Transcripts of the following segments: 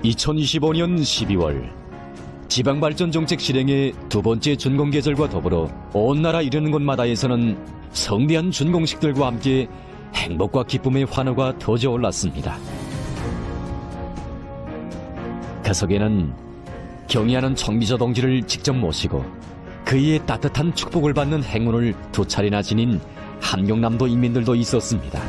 2025년 12월 지방발전 정책 실행의 두 번째 준공 계절과 더불어 온 나라 이르는 곳마다에서는 성대한 준공식들과 함께 행복과 기쁨의 환호가 터져올랐습니다. 그 속에는 경의하는 청비서 동지를 직접 모시고 그의 따뜻한 축복을 받는 행운을 두 차례나 지닌 함경남도 인민들도 있었습니다.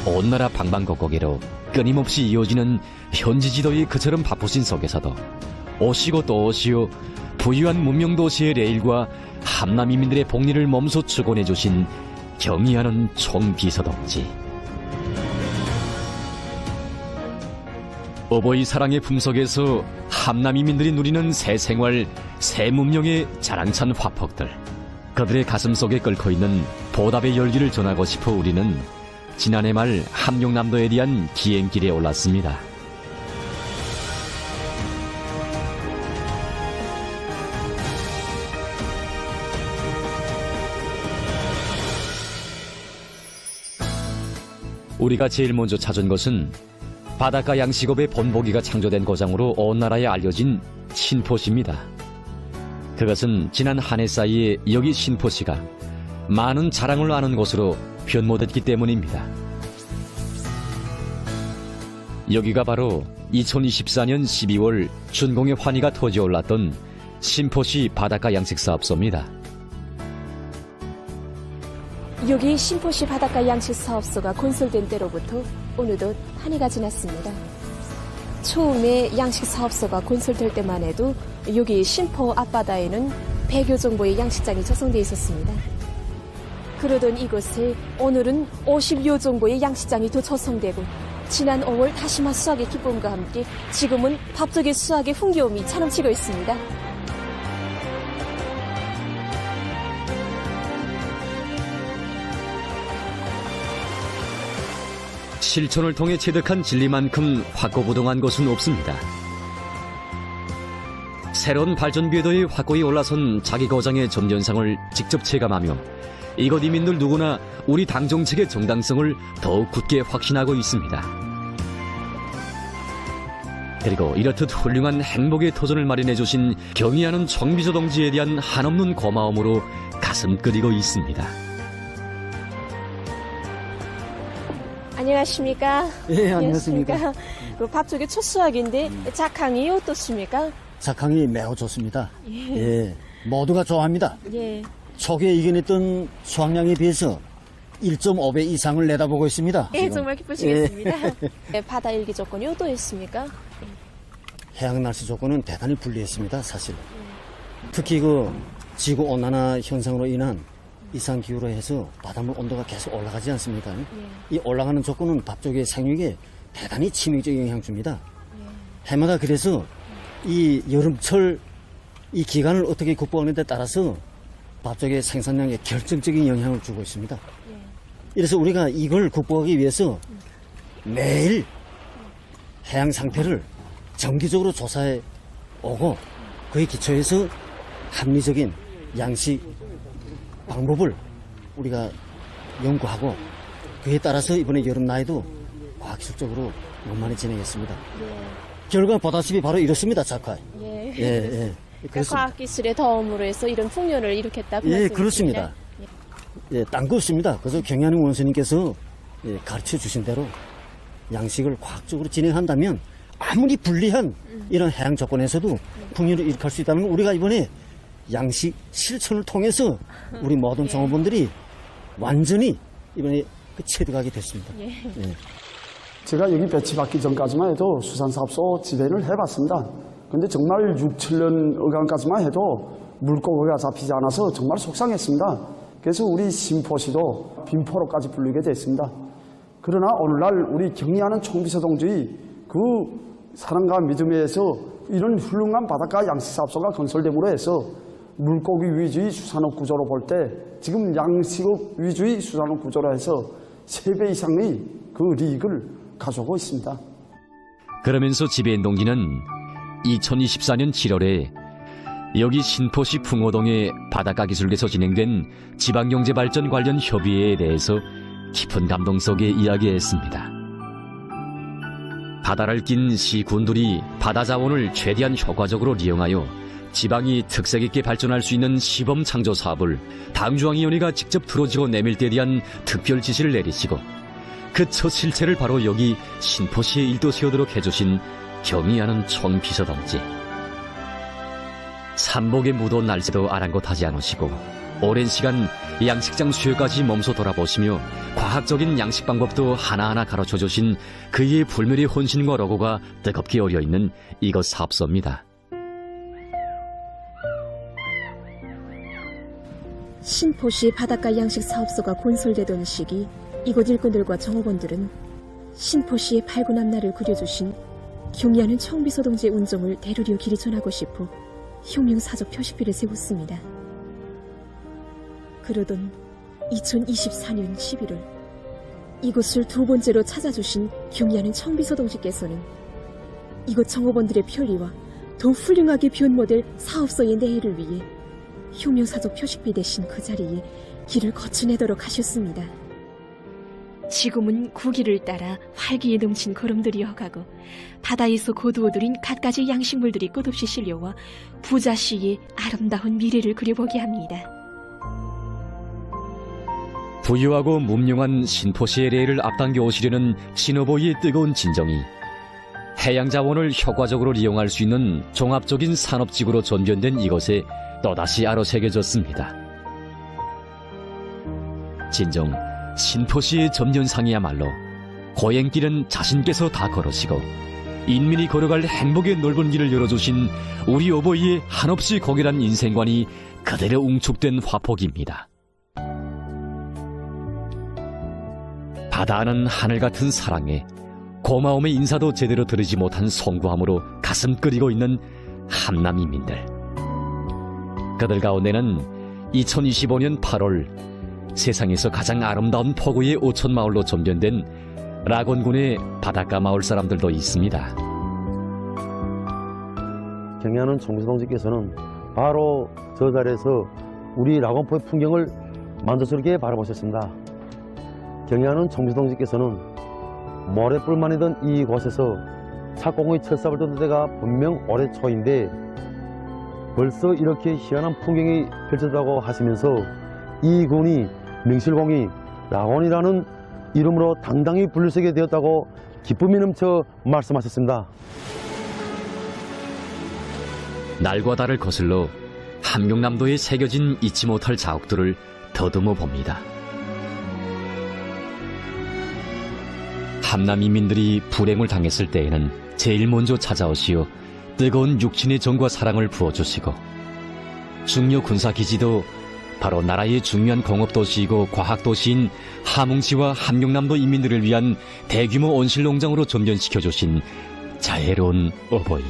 온 나라 방방곡곡으로 끊임없이 이어지는 현지 지도의 그처럼 바쁘신 속에서도 오시고 또 오시오 부유한 문명도시의 레일과 함남 인민들의 복리를 몸소 축원해주신 경의하는 총비서동지. 어버이 사랑의 품속에서 함남 인민들이 누리는 새 생활, 새 문명의 자랑찬 화폭들, 그들의 가슴 속에 끓고 있는 보답의 열기를 전하고 싶어 우리는 지난해 말 함경남도에 대한 기행길에 올랐습니다. 우리가 제일 먼저 찾은 것은 바닷가 양식업의 본보기가 창조된 고장으로 온 나라에 알려진 신포시입니다. 그것은 지난 한 해 사이에 여기 신포시가 많은 자랑을 아는 곳으로 변모됐기 때문입니다. 여기가 바로 2024년 12월 준공의 환희가 터져올랐던 신포시 바닷가 양식사업소입니다. 여기 신포시 바닷가 양식사업소가 건설된 때로부터 어느덧 한 해가 지났습니다. 처음에 양식사업소가 건설될 때만 해도 여기 신포 앞바다에는 100여 정도의 양식장이 조성되어 있었습니다. 그러던 이곳에 오늘은 50여 정도의 양식장이 더 조성되고 지난 5월 다시마 수확의 기쁨과 함께 지금은 밥조개 수확의 흥겨움이 차넘치고 있습니다. 실천을 통해 체득한 진리만큼 확고부동한 것은 없습니다. 새로운 발전 궤도에 확고히 올라선 자기 거장의 전전상을 직접 체감하며 이곳 이민들 누구나 우리 당 정책의 정당성을 더욱 굳게 확신하고 있습니다. 그리고 이렇듯 훌륭한 행복의 터전을 마련해 주신 경의하는 총비서 동지에 대한 한없는 고마움으로 가슴 끓이고 있습니다. 안녕하십니까? 예, 안녕하십니까? 그 밥조개 첫 수확인데 작황이 어떻습니까? 작황이 매우 좋습니다. 예, 모두가 좋아합니다. 예. 초기에 이겨냈던 수확량에 비해서 1.5배 이상을 내다보고 있습니다. 예, 지금. 정말 기쁘시겠습니다. 예. 바다 일기 조건이 어떠했습니까? 해양 날씨 조건은 대단히 불리했습니다, 사실. 특히 그 지구 온난화 현상으로 인한 이상 기후로 해서 바닷물 온도가 계속 올라가지 않습니까? 이 올라가는 조건은 밥조개의 생육에 대단히 치명적 영향을 줍니다. 해마다 그래서 이 여름철 이 기간을 어떻게 극복하는 데 따라서 밥조개 생산량에 결정적인 영향을 주고 있습니다. 이래서 우리가 이걸 극복하기 위해서 매일 해양 상태를 정기적으로 조사해 오고 그에 기초해서 합리적인 양식 방법을 우리가 연구하고 그에 따라서 이번에 여름나이도 과학기술적으로 원만히 진행했습니다. 결과 보다시피 바로 이렇습니다, 작화. 예. 예. 과학기술의 도움으로 해서 이런 풍년을 일으켰다고 예, 말씀이십니다. 그렇습니다. 예, 딴 거 없습니다. 그래서 경의하는 원수님께서 가르쳐 주신 대로 양식을 과학적으로 진행한다면 아무리 불리한 이런 해양 조건에서도 풍년을 일으킬 수 있다는 걸 우리가 이번에 양식 실천을 통해서 우리 모든 종업원들이 완전히 이번에 체득하게 됐습니다. 예. 예. 제가 여기 배치받기 전까지만 해도 수산사업소 지배를 해봤습니다. 근데 정말 6, 7년 어간까지만 해도 물고기가 잡히지 않아서 정말 속상했습니다. 그래서 우리 신포시도 빈포로까지 불리게 됐습니다. 그러나 오늘날 우리 경의하는 총비서 동지의 그 사랑과 믿음에 의해서 이런 훌륭한 바닷가 양식사업소가 건설됨으로 해서 물고기 위주의 수산업 구조로 볼 때 지금 양식업 위주의 수산업 구조로 해서 3배 이상의 그 이익을 가져오고 있습니다. 그러면서 지배인 동지는 2024년 7월에 여기 신포시 풍호동의 바닷가 기술에서 진행된 지방경제발전 관련 협의회에 대해서 깊은 감동 속에 이야기했습니다. 바다를 낀 시군들이 바다 자원을 최대한 효과적으로 이용하여 지방이 특색 있게 발전할 수 있는 시범 창조 사업을 당중앙위원회가 직접 들어지고 내밀 때에 대한 특별 지시를 내리시고 그 첫 실체를 바로 여기 신포시에 일도 세우도록 해주신 경의하는 총비서동지. 삼복에 묻어온 날짜도 아랑곳하지 않으시고 오랜 시간 양식장 수요까지 몸소 돌아보시며 과학적인 양식 방법도 하나하나 가르쳐 주신 그의 불멸의 혼신과 로고가 뜨겁게 어려있는 이것 사업소입니다. 신포시 바닷가 양식 사업소가 건설되던 시기 이곳 일꾼들과 정업원들은 신포시의 발군함날을 그려주신 경의하는 청비서동지의 운정을 대로리오 길이 전하고 싶어 혁명사적 표식비를 세웠습니다. 그러던 2024년 11월 이곳을 두 번째로 찾아주신 경의하는 청비서동지께서는 이곳 정업원들의 편리와 더 훌륭하게 변모될 사업소의 내일을 위해 혁명사적 표식비 대신 그 자리에 길을 거쳐내도록 하셨습니다. 지금은 구기를 따라 활기에 넘친 걸음들이 어가고 바다에서 거두어들인 갖가지 양식물들이 끝없이 실려와 부자시의 아름다운 미래를 그려보게 합니다. 부유하고 문명한 신포시의 레일을 앞당겨 오시려는 신호보이의 뜨거운 진정이 해양 자원을 효과적으로 이용할 수 있는 종합적인 산업지구로 전변된 이곳에 또다시 아로새겨졌습니다. 진정 신포시의 점년상이야말로 고행길은 자신께서 다 걸으시고 인민이 걸어갈 행복의 넓은 길을 열어주신 우리 어버이의 한없이 고결한 인생관이 그대로 웅축된 화폭입니다. 바다는 하늘 같은 사랑에 고마움의 인사도 제대로 들으지 못한 송구함으로 가슴 끓이고 있는 함남인민들. 그들 가운데는 2025년 8월 세상에서 가장 아름다운 포구의 오천마을로 전변된 라곤군의 바닷가 마을 사람들도 있습니다. 경의하는 총비서동지께서는 바로 저 자리에서 우리 라곤포의 풍경을 만족스럽게 바라보셨습니다. 경의하는 총비서동지께서는 모래뿔만이던 이곳에서 착공의 철삽을 던 때가 분명 올해 초인데 벌써 이렇게 희한한 풍경이 펼쳐졌다고 하시면서 이 군이 명실공히 라곤이라는 이름으로 당당히 불릴 수 있게 되었다고 기쁨이 넘쳐 말씀하셨습니다. 날과 달을 거슬러 함경남도에 새겨진 잊지 못할 자국들을 더듬어 봅니다. 함남 인민들이 불행을 당했을 때에는 제일 먼저 찾아오시어 뜨거운 육친의 정과 사랑을 부어주시고 중요 군사기지도 바로 나라의 중요한 공업도시이고 과학도시인 함흥시와 함경남도 인민들을 위한 대규모 온실농장으로 전변시켜주신 자애로운 어버이.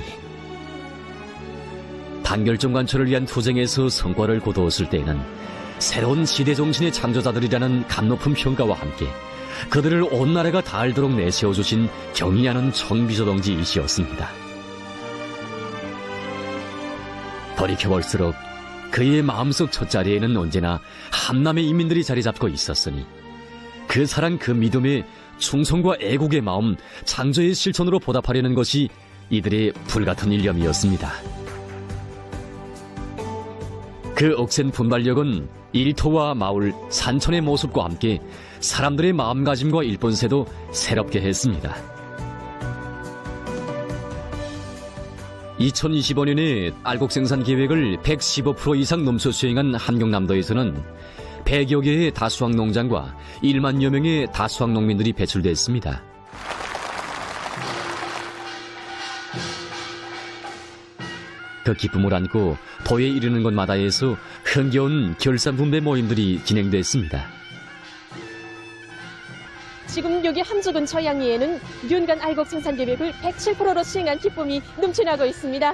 단결정관철을 위한 투쟁에서 성과를 거두었을 때에는 새로운 시대정신의 창조자들이라는 값높은 평가와 함께 그들을 온 나라가 다 알도록 내세워주신 경의하는 총비서동지이시였습니다. 돌이켜볼수록 그의 마음속 첫자리에는 언제나 함남의 인민들이 자리 잡고 있었으니 그 사랑 그 믿음에 충성과 애국의 마음, 창조의 실천으로 보답하려는 것이 이들의 불같은 일념이었습니다. 그 억센 분발력은 일터와 마을, 산천의 모습과 함께 사람들의 마음가짐과 일본새도 새롭게 했습니다. 2025년에 알곡 생산 계획을 115% 이상 넘쳐 수행한 함경남도에서는 100여 개의 다수학 농장과 1만여 명의 다수학 농민들이 배출됐습니다. 그 기쁨을 안고 도에 이르는 곳마다에서 흥겨운 결산분배 모임들이 진행됐습니다. 지금 여기 함주군 저양리에는 윤간 알곡 생산 계획을 107%로 수행한 기쁨이 넘쳐나고 있습니다.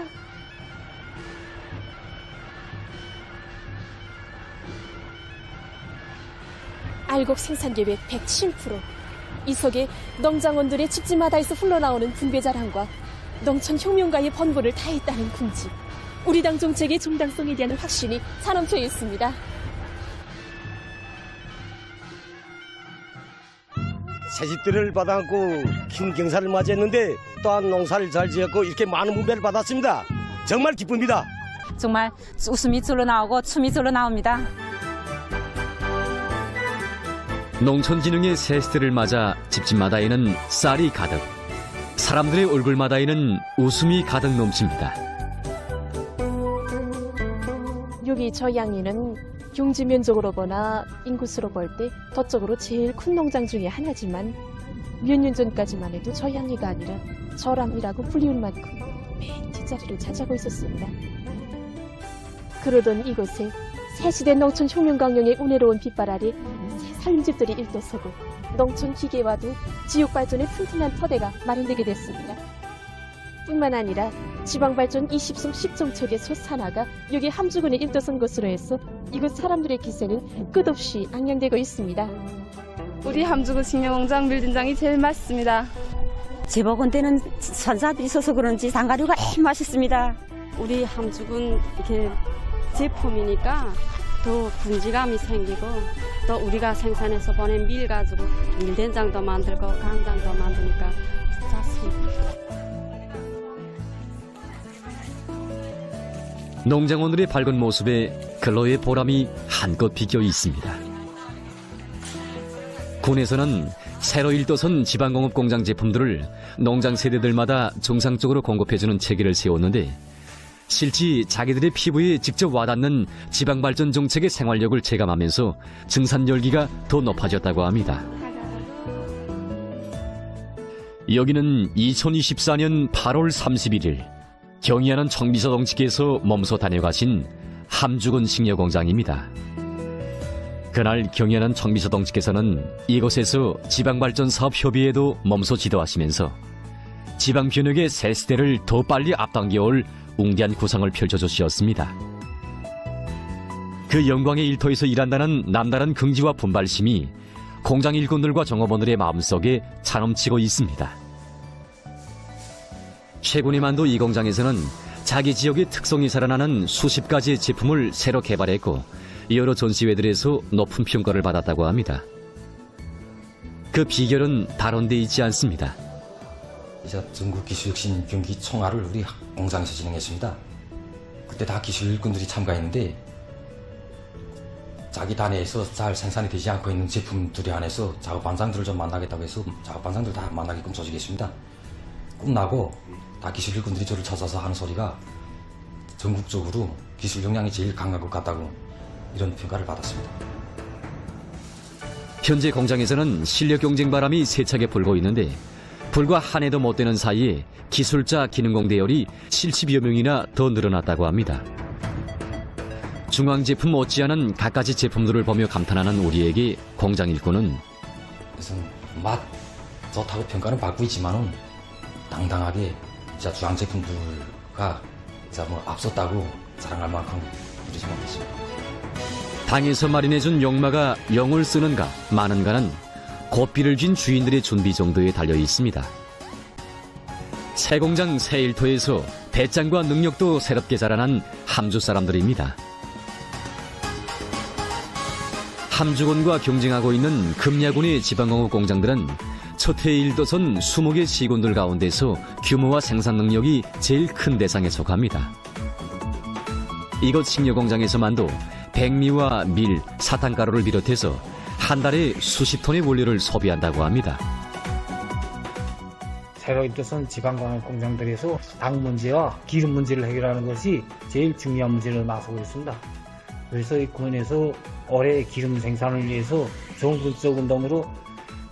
알곡 생산 계획 107%. 이 속에 농장원들의 집집마다에서 흘러나오는 분배 자랑과 농촌 혁명가의 번고를 다했다는 긍지, 우리 당 정책의 정당성에 대한 확신이 사넘쳐 있습니다. 새집들을 받아갖고 긴 경사를 맞이했는데 또한 농사를 잘 지었고 이렇게 많은 분배를 받았습니다. 정말 기쁩니다. 정말 웃음이 절로 나오고 춤이 절로 나옵니다. 농촌진흥의 새 시대를 맞아 집집마다에는 쌀이 가득, 사람들의 얼굴마다에는 웃음이 가득 넘칩니다. 여기 저양리는 경지 면적으로 보나 인구수로 볼 때 도적으로 제일 큰 농장 중에 하나지만 몇 년 전까지만 해도 저양리가 아니라 저람이라고 불리울 만큼 맨 뒷자리를 차지하고 있었습니다. 그러던 이곳에 새시대 농촌 혁명강령의 운해로운 빛발 아래 새 살림집들이 일도서고 농촌 기계와도 지역발전의 튼튼한 터대가 마련되게 됐습니다. 뿐만 아니라 지방발전 20성 10정책의 솟아나가 여기 함주군에 일도선 것으로 해서 이곳 사람들의 기세는 끝없이 앙양되고 있습니다. 우리 함주군 식료공장 밀진장이 제일 맛있습니다. 제복원때는 선사들이 있어서 그런지 단가류가 맛있습니다. 우리 함주군 이렇게 제품이니까 더 분지감이 생기고 또 우리가 생산해서 보낸 밀 가지고 밀된장도 만들고 간장도 만드니까 좋습니다. 농장원들의 밝은 모습에 근로의 보람이 한껏 비껴 있습니다. 군에서는 새로 일도선 지방공업 공장 제품들을 농장 세대들마다 정상적으로 공급해주는 체계를 세웠는데 실제 자기들의 피부에 직접 와닿는 지방발전 정책의 생활력을 체감하면서 증산 열기가 더 높아졌다고 합니다. 여기는 2024년 8월 31일 경의하는 청비서동지께서 몸소 다녀가신 함주군 식료공장입니다. 그날 경의하는 청비서동지께서는 이곳에서 지방발전사업협의회도 몸소 지도하시면서 지방변혁의 새 시대를 더 빨리 앞당겨올 웅대한 구상을 펼쳐주시었습니다. 그 영광의 일터에서 일한다는 남다른 긍지와 분발심이 공장 일꾼들과 종업원들의 마음속에 차넘치고 있습니다. 최근에 만도 이 공장에서는 자기 지역의 특성이 살아나는 수십 가지의 제품을 새로 개발했고 여러 전시회들에서 높은 평가를 받았다고 합니다. 그 비결은 다른 데 있지 않습니다. 이제 전국기술혁신 경기 총알을 우리 공장에서 진행했습니다. 그때 다 기술 일꾼들이 참가했는데 자기 단위에서 잘 생산이 되지 않고 있는 제품들에 한해서 작업반장들을 좀 만나겠다고 해서 작업반장들 다 만나게끔 조직했습니다. 끝나고 다 기술 일꾼들이 저를 찾아서 하는 소리가 전국적으로 기술 역량이 제일 강한 것 같다고 이런 평가를 받았습니다. 현재 공장에서는 실력 경쟁 바람이 세차게 불고 있는데 불과 한 해도 못 되는 사이에 기술자 기능공 대열이 70여 명이나 더 늘어났다고 합니다. 중앙 제품 못지않은 갖가지 제품들을 보며 감탄하는 우리에게 공장 일꾼은 그래서 맛 좋다고 평가는 받고 있지만은 당당하게 진짜 중앙 제품들과 진짜 뭐 앞섰다고 자랑할 만큼 이루지 못했습니다. 당에서 마련해준 용마가 영을 쓰는가 마는가는 고삐를 쥔 주인들의 준비 정도에 달려 있습니다. 새 공장 새 일터에서 배짱과 능력도 새롭게 자라난 함주 사람들입니다. 함주군과 경쟁하고 있는 금야군의 지방공업 공장들은 첫해 일도선 20개 시군들 가운데서 규모와 생산 능력이 제일 큰 대상에 속합니다. 이곳 식료공장에서만도 백미와 밀, 사탕가루를 비롯해서 한 달에 수십 톤의 원료를 소비한다고 합니다. 새로 일도선 지방공업 공장들에서 당 문제와 기름 문제를 해결하는 것이 제일 중요한 문제로 나서고 있습니다. 그래서 이 군에서 올해 기름 생산을 위해서 전국적 운동으로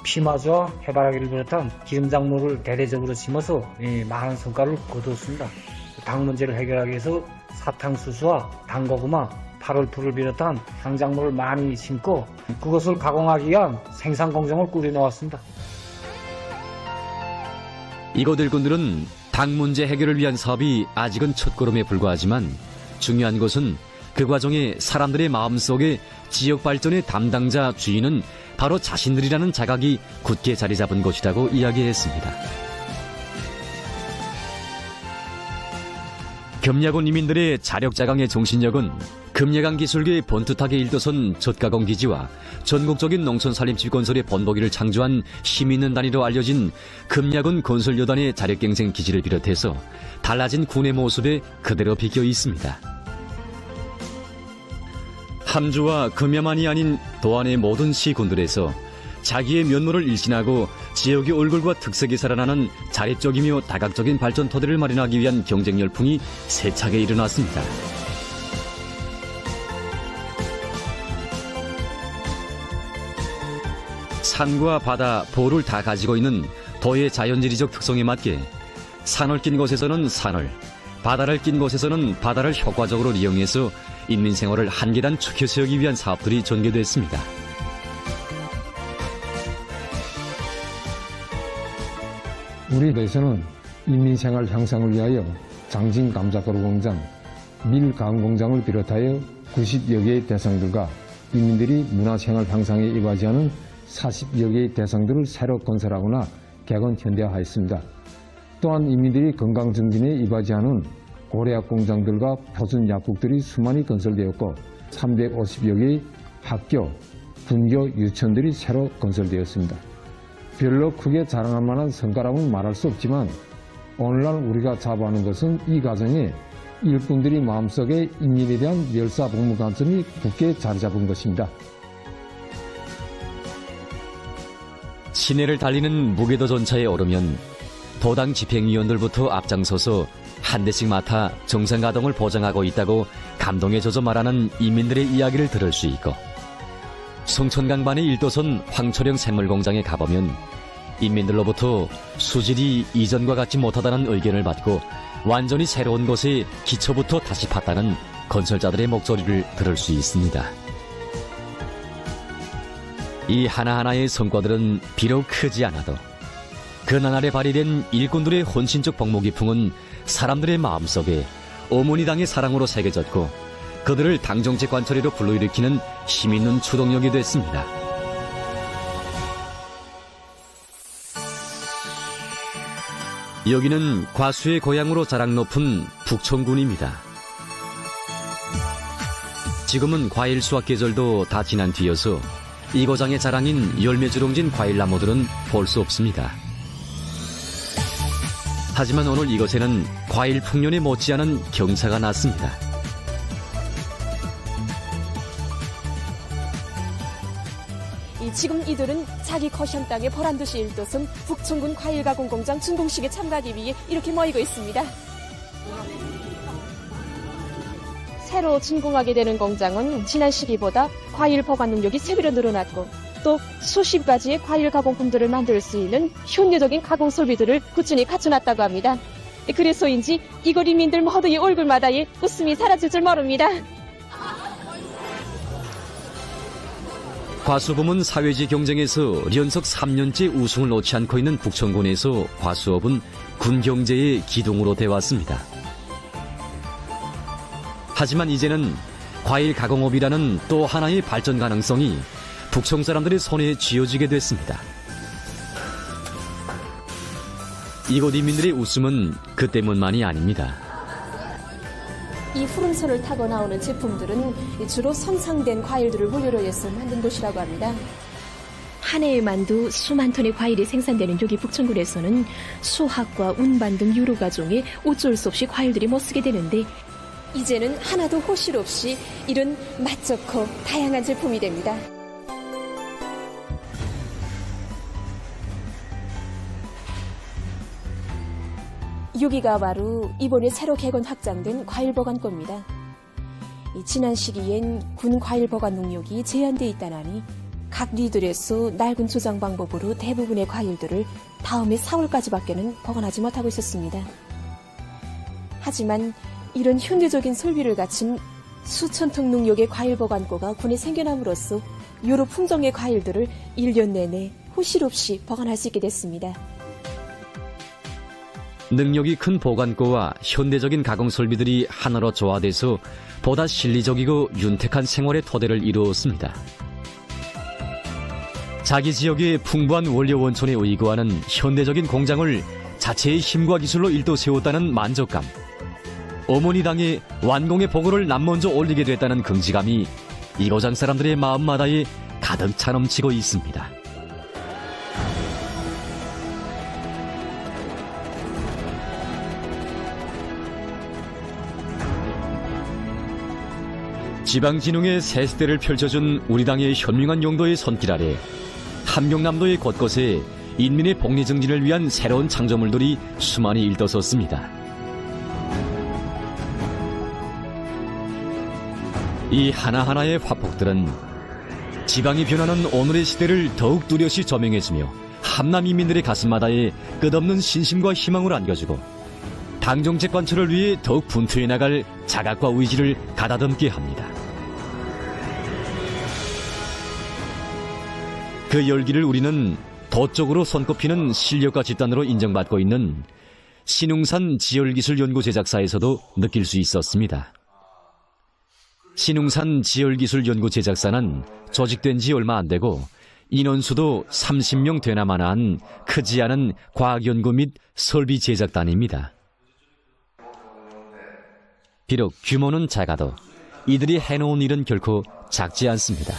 피마주와 해바라기를 비롯한 기름 작물을 대대적으로 심어서 많은 성과를 거두었습니다. 당 문제를 해결하기 위해서 사탕수수와 당고구마, 8월풀을 비롯한 향작물을 많이 심고 그것을 가공하기 위한 생산 공정을 꾸려놓았습니다. 이곳 일꾼들은 당 문제 해결을 위한 사업이 아직은 첫걸음에 불과하지만 중요한 것은 그 과정에 사람들의 마음속에 지역 발전의 담당자 주인은 바로 자신들이라는 자각이 굳게 자리 잡은 것이라고 금야군 이민들의 자력자강의 정신력은 금야강 기술계의 번듯하게 일도선 젖가공기지와 전국적인 농촌살림집 건설의 번복기를 창조한 힘있는 단위로 알려진 금야군 건설여단의 자력갱생 기질을 비롯해서 달라진 군의 모습에 그대로 비껴 있습니다. 함주와 금야만이 아닌 도안의 모든 시군들에서 자기의 면모를 일신하고 지역의 얼굴과 특색이 살아나는 자립적이며 다각적인 발전 토대를 마련하기 위한 경쟁 열풍이 세차게 일어났습니다. 산과 바다, 보를 다 가지고 있는 도의 자연지리적 특성에 맞게 산을 낀 곳에서는 산을, 바다를 낀 곳에서는 바다를 효과적으로 이용해서 인민 생활을 한 계단 축혀 세우기 위한 사업들이 전개됐습니다. 우리 도에서는 인민생활 향상을 위하여 장진 감자가루 공장, 밀 가공 공장을 비롯하여 90여 개의 대상들과 인민들이 문화생활 향상에 이바지하는 40여 개의 대상들을 새로 건설하거나 개건 현대화하였습니다. 또한 인민들이 건강 증진에 이바지하는 고래약 공장들과 표준 약국들이 수많이 건설되었고 350여 개의 학교, 분교, 유치원들이 새로 건설되었습니다. 별로 크게 자랑할 만한 성과라고는 말할 수 없지만 오늘날 우리가 자부하는 것은 이 과정에 일꾼들이 마음속에 인민에 대한 열사복무 관점이 굳게 자리 잡은 것입니다. 시내를 달리는 무게도 전차에 오르면 도당 집행위원들부터 앞장서서 한 대씩 맡아 정상 가동을 보장하고 있다고 감동에 젖어 말하는 인민들의 이야기를 들을 수 있고 송천강반의 1도선 황초령 샘물공장에 가보면 인민들로부터 수질이 이전과 같지 못하다는 의견을 받고 완전히 새로운 곳에 기초부터 다시 팠다는 건설자들의 목소리를 들을 수 있습니다. 이 하나하나의 성과들은 비록 크지 않아도 그 나날에 발휘된 일꾼들의 헌신적 복무기풍은 사람들의 마음속에 어머니 당의 사랑으로 새겨졌고 그들을 당정책 관철이로 불러일으키는 힘있는 추동력이 됐습니다. 여기는 과수의 고향으로 자랑 높은 북천군입니다. 지금은 과일 수확 계절도 다 지난 뒤여서 이 고장의 자랑인 열매주렁진 과일나무들은 볼 수 없습니다. 하지만 오늘 이곳에는 과일 풍년에 못지않은 경사가 났습니다. 지금 이들은 자기 거향 땅에 보란듯이 일도선 북천군 과일가공공장 준공식에 참가하기 위해 이렇게 모이고 있습니다. 새로 준공하게 되는 공장은 지난 시기보다 과일 보관 능력이 3배로 늘어났고 또 수십 가지의 과일 가공품들을 만들 수 있는 현대적인 가공 설비들을 꾸준히 갖춰놨다고 합니다. 그래서인지 이곳 인민들 모두의 얼굴마다의 웃음이 사라질 줄 모릅니다. 과수부문 사회지 경쟁에서 연속 3년째 우승을 놓지 않고 있는 북천군에서 과수업은 군 경제의 기둥으로 되어왔습니다. 하지만 이제는 과일 가공업이라는 또 하나의 발전 가능성이 북청 사람들의 손에 쥐어지게 됐습니다. 이곳 인민들의 웃음은 그 때문만이 아닙니다. 이 푸른소를 타고 나오는 제품들은 주로 손상된 과일들을 무료로 해서 만든 곳이라고 합니다. 한 해에만도 수만 톤의 과일이 생산되는 여기 북천군에서는 수학과 운반 등 여러 가종의 어쩔 수 없이 과일들이 못 쓰게 되는데 이제는 하나도 호실 없이 이런 맛 좋고 다양한 제품이 됩니다. 여기가 바로 이번에 새로 개건 확장된 과일보관고입니다. 지난 시기엔 군 과일보관 능력이 제한돼 있다나니 각 리들에서 낡은 조장 방법으로 대부분의 과일들을 다음해 4월까지밖에는 보관하지 못하고 있었습니다. 하지만 이런 현대적인 설비를 갖춘 수천 통 능력의 과일보관고가 군에 생겨남으로써 여러 품종의 과일들을 1년 내내 호실 없이 보관할 수 있게 됐습니다. 능력이 큰 보관고와 현대적인 가공 설비들이 하나로 조화돼서 보다 실리적이고 윤택한 생활의 토대를 이루었습니다. 자기 지역의 풍부한 원료 원천에 의거하는 현대적인 공장을 자체의 힘과 기술로 일도 세웠다는 만족감. 어머니 당에 완공의 보고를 남먼저 올리게 됐다는 긍지감이 이 고장 사람들의 마음마다에 가득 차 넘치고 있습니다. 지방진흥의 새 시대를 펼쳐준 우리 당의 현명한 용도의 손길 아래 함경남도의 곳곳에 인민의 복리 증진을 위한 새로운 창조물들이 수많이 일떠섰습니다. 이 하나하나의 화폭들은 지방이 변하는 오늘의 시대를 더욱 뚜렷이 조명해주며 함남 인민들의 가슴마다에 끝없는 신심과 희망을 안겨주고 당정책 관철을 위해 더욱 분투해 나갈 자각과 의지를 가다듬게 합니다. 그 열기를 우리는 도적으로 손꼽히는 실력과 집단으로 인정받고 있는 신웅산 지열기술연구 제작사에서도 느낄 수 있었습니다. 신웅산 지열기술연구 제작사는 조직된 지 얼마 안 되고 인원수도 30명 되나 마나한 크지 않은 과학연구 및 설비 제작단입니다. 비록 규모는 작아도 이들이 해놓은 일은 결코 작지 않습니다.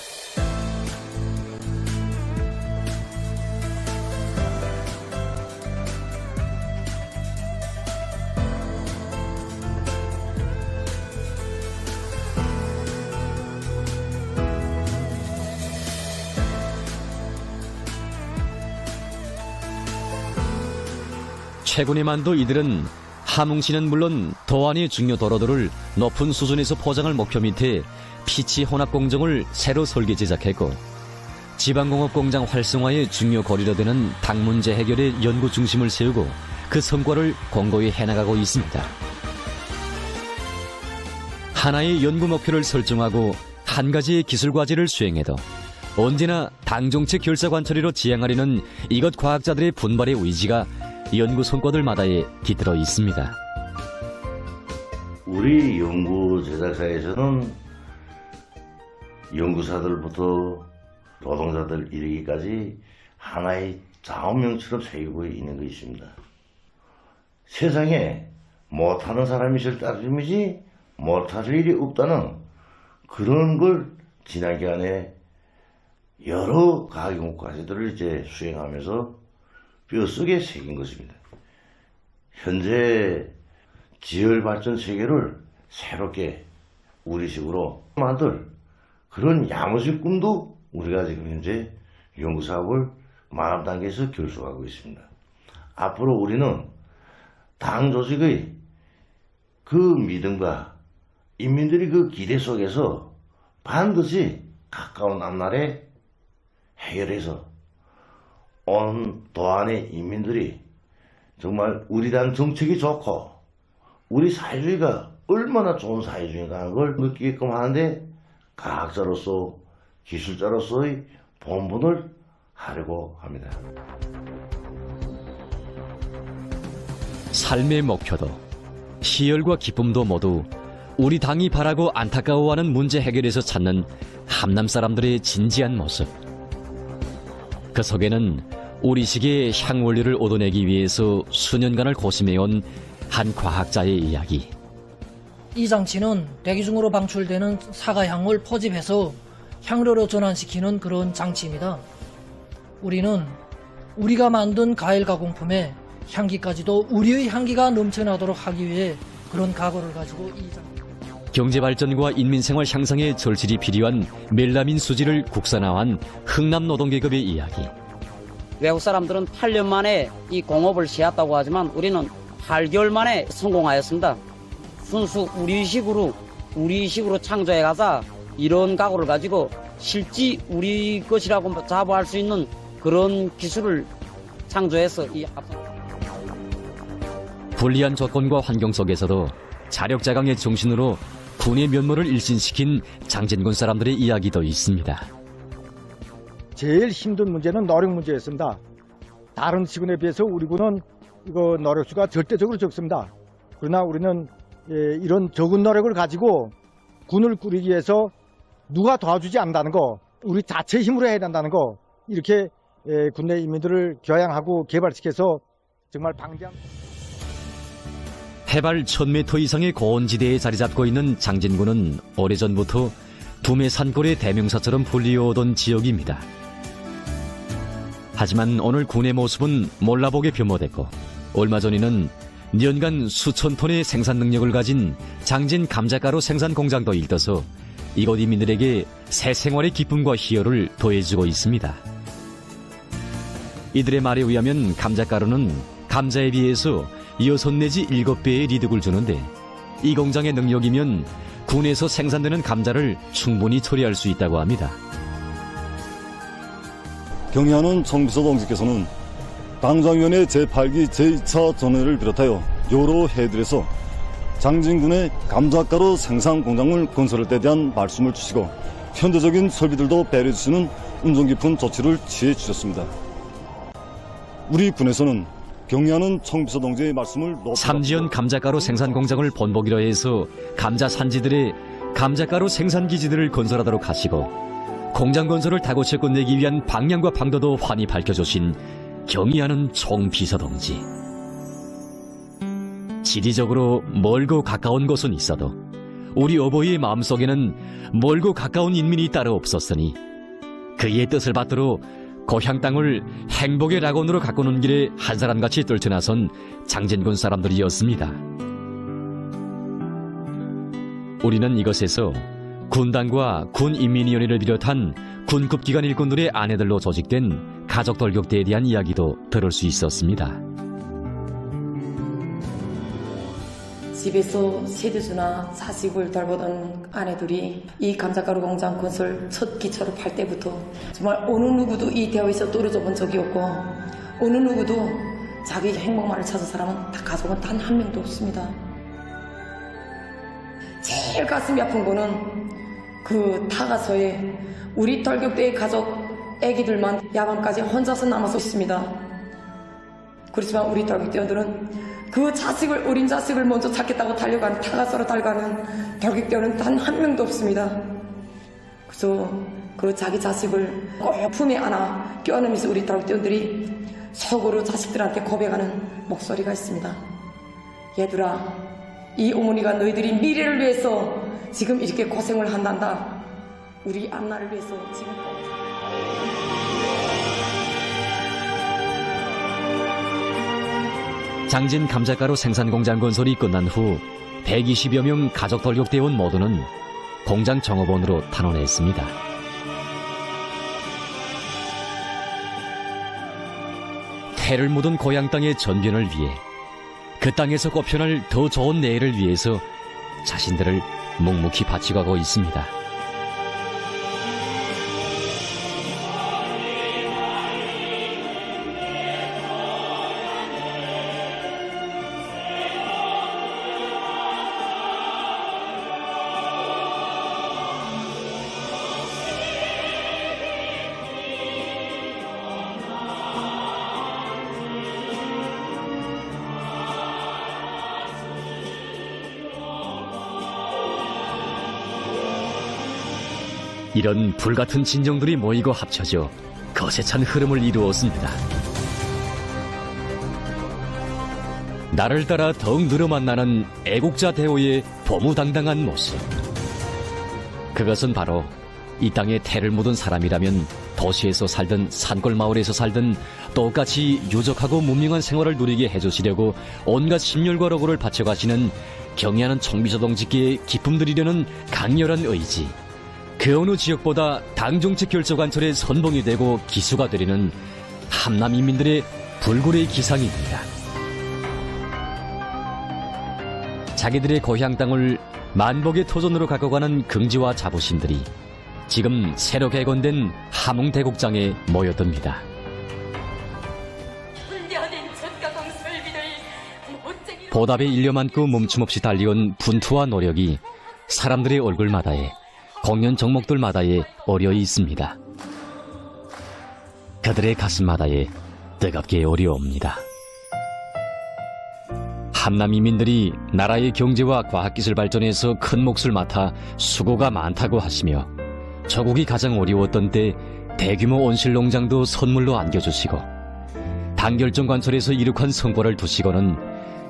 최근에만도 이들은 함흥시는 물론 도안의 중요 도로들을 높은 수준에서 포장할 목표 밑에 피치 혼합 공정을 새로 설계 제작했고 지방공업 공장 활성화의 중요 고리로 되는 당 문제 해결의 연구 중심을 세우고 그 성과를 공고히 해나가고 있습니다. 하나의 연구 목표를 설정하고 한 가지의 기술 과제를 수행해도 언제나 당정책 결사 관철이로 지향하려는 이것 과학자들의 분발의 의지가 연구 성과들마다에 깃들어 있습니다. 우리 연구 제작사에서는 연구사들부터 노동자들 이르기까지 하나의 자원명처럼 새기고 있는 것이 있습니다. 세상에 못하는 사람이 있을 따름이지 못할 일이 없다는 그런 걸 지난 기간에 여러 과학연구 과제들을 이제 수행하면서 뼛속에 새긴 것입니다. 현재 지열발전 세계를 새롭게 우리식으로 만들 그런 야무진 꿈도 우리가 지금 현재 연구사업을 마감 단계에서 결속하고 있습니다. 앞으로 우리는 당 조직의 그 믿음과 인민들의 그 기대 속에서 반드시 가까운 앞날에 해결해서 온 도안의 인민들이 정말 우리 당 정책이 좋고 우리 사회주의가 얼마나 좋은 사회주의인가 하는 걸 느끼게끔 하는데 과학자로서 기술자로서의 본분을 하려고 합니다. 삶의 목표도 희열과 기쁨도 모두 우리 당이 바라고 안타까워하는 문제 해결에서 찾는 함남 사람들의 진지한 모습. 그 속에는 우리 시기의 향원료를 얻어내기 위해서 수년간을 고심해온 한 과학자의 이야기. 이 장치는 대기 중으로 방출되는 사과향을 포집해서 향료로 전환시키는 그런 장치입니다. 우리는 우리가 만든 과일 가공품에 향기까지도 우리의 향기가 넘쳐나도록 하기 위해 그런 각오를 가지고 이 장치. 경제발전과 인민생활 향상에 절실히 필요한 멜라민 수지를 국산화한 흥남 노동계급의 이야기. 외국 사람들은 8년 만에 이 공업을 시작했다고 하지만 우리는 8개월 만에 성공하였습니다. 순수 우리식으로 창조해가자 이런 각오를 가지고 실제 우리 것이라고 자부할 수 있는 그런 기술을 창조해서 불리한 조건과 환경 속에서도 자력자강의 정신으로 군의 면모를 일신시킨 장진군 사람들의 이야기도 있습니다. 제일 힘든 문제는 노력 문제였습니다. 다른 시군에 비해서 우리 군은 이거 노력수가 절대적으로 적습니다. 그러나 우리는 이런 적은 노력을 가지고 군을 꾸리기 위해서 누가 도와주지 않는다는 거, 우리 자체 힘으로 해야 된다는 거, 이렇게 군내 인민들을 교양하고 개발시켜서 정말 방대한 해발 1000m 이상의 고원지대에 자리 잡고 있는 장진군은 오래전부터 두메 산골의 대명사처럼 불리워오던 지역입니다. 하지만 오늘 군의 모습은 몰라보게 변모됐고 얼마 전에는 년간 수천 톤의 생산 능력을 가진 장진 감자가루 생산 공장도 일떠서 이곳 이민들에게 새 생활의 기쁨과 희열을 더해주고 있습니다. 이들의 말에 의하면 감자가루는 감자에 비해서 6 내지 7배의 이득을 주는데 이 공장의 능력이면 군에서 생산되는 감자를 충분히 처리할 수 있다고 합니다. 경의하는 정비서 동지께서는 당장위원회 제8기 제2차 전회를 비롯하여 여러 해들에서 장진군의 감자가루 생산 공장을 건설할 때 대한 말씀을 주시고 현대적인 설비들도 배려해 주시는 음정 깊은 조치를 취해 주셨습니다. 우리 군에서는 경의하는 청비서 동지의 말씀을 삼지연 감자가루 생산 공장을 본보기로 해서 감자 산지들의 감자가루 생산 기지들을 건설하도록 하시고 공장 건설을 다고쳐 끝내기 위한 방향과 방도도 환히 밝혀주신 경의하는 총비서 동지. 지리적으로 멀고 가까운 곳은 있어도 우리 어버이의 마음속에는 멀고 가까운 인민이 따로 없었으니 그의 뜻을 받들어 고향 땅을 행복의 낙원으로 가꾸는 길에 한 사람같이 떨쳐나선 장진군 사람들이었습니다. 우리는 이것에서 군단과 군인민위원회를 비롯한 군급 기관 일꾼들의 아내들로 조직된 가족돌격대에 대한 이야기도 들을 수 있었습니다. 집에서 세대주나 자식을 돌보던 아내들이 이 감자가루 공장 건설 첫 기초를 팔 때부터 정말 어느 누구도 이 대화에서 떨어져 본 적이 없고 어느 누구도 자기 행복만을 찾은 사람은 다 가족은 단 한 명도 없습니다. 제일 가슴이 아픈 거는 그 타가서에 우리 돌격대의 가족 애기들만 야밤까지 혼자서 남아서 있습니다. 그렇지만 우리 돌격대원들은 그 자식을, 어린 자식을 먼저 찾겠다고 달려가는, 타가서로 달려가는 돌격대원은 단 한 명도 없습니다. 그래서 그 자기 자식을 꼭 품에 안아 껴안으면서 우리 돌격대원들이 속으로 자식들한테 고백하는 목소리가 있습니다. 얘들아, 이 어머니가 너희들이 미래를 위해서 지금 이렇게 고생을 한단다. 우리 앞날을 위해서 지금 장진 감자가루 생산 공장 건설이 끝난 후 120여 명 가족 돌격대원 모두는 공장 정업원으로 탄원했습니다. 태를 묻은 고향 땅의 전변을 위해 그 땅에서 꼽혀날 더 좋은 내일을 위해서 자신들을 묵묵히 바치고 있습니다. 이런 불같은 진정들이 모이고 합쳐져 거세찬 흐름을 이루었습니다. 나를 따라 더욱 늘어만 나는 애국자 대호의 보무당당한 모습. 그것은 바로 이 땅에 태를 묻은 사람이라면 도시에서 살든 산골 마을에서 살든 똑같이 유족하고 문명한 생활을 누리게 해주시려고 온갖 심혈과 로고를 바쳐가시는 경의하는 총비서 동지께 기쁨 드리려는 강렬한 의지. 그 어느 지역보다 당정책 결조관철의 선봉이 되고 기수가 되려는 함남 인민들의 불굴의 기상입니다. 자기들의 고향 땅을 만복의 토전으로 가꿔가는 긍지와 자부심들이 지금 새로 개건된 함흥대국장에 모여듭니다. 보답에 일념안고 멈춤없이 달려온 분투와 노력이 사람들의 얼굴마다에 공연 종목들마다에 어려 있습니다. 그들의 가슴마다에 뜨겁게 어려옵니다. 함남 이민들이 나라의 경제와 과학기술 발전에서 큰 몫을 맡아 수고가 많다고 하시며 조국이 가장 어려웠던 때 대규모 온실농장도 선물로 안겨주시고 단결정 관철에서 이룩한 성과를 두시고는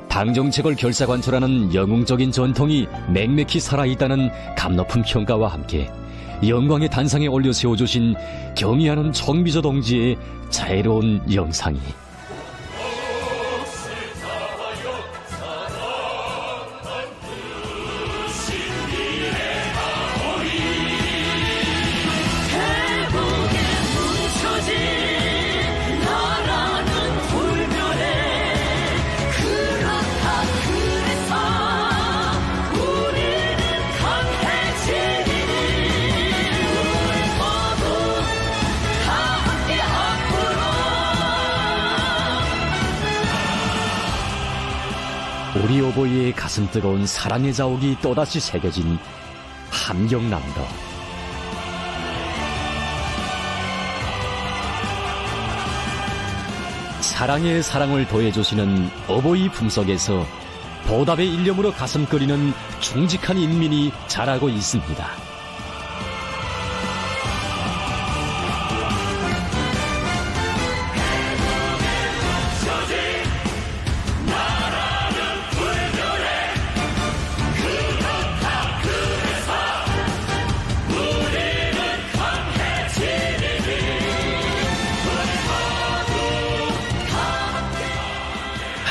당정책을 결사관철하는 영웅적인 전통이 맹맥히 살아있다는 감높은 평가와 함께 영광의 단상에 올려 세워주신 경의하는 정비조 동지의 자애로운 영상이 우리 어버이의 가슴 뜨거운 사랑의 자욱이 또다시 새겨진 함경남도. 사랑에 사랑을 더해주시는 어버이 품속에서 보답의 일념으로 가슴 끓이는 충직한 인민이 자라고 있습니다.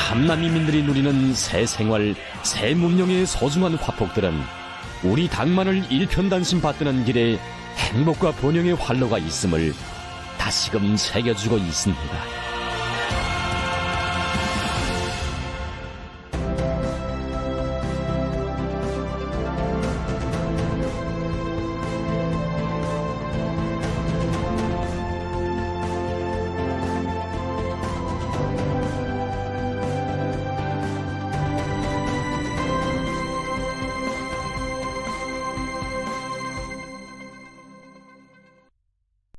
함남인민들이 누리는 새 생활, 새 문명의 소중한 화폭들은 우리 당만을 일편단심 받드는 길에 행복과 번영의 활로가 있음을 다시금 새겨주고 있습니다.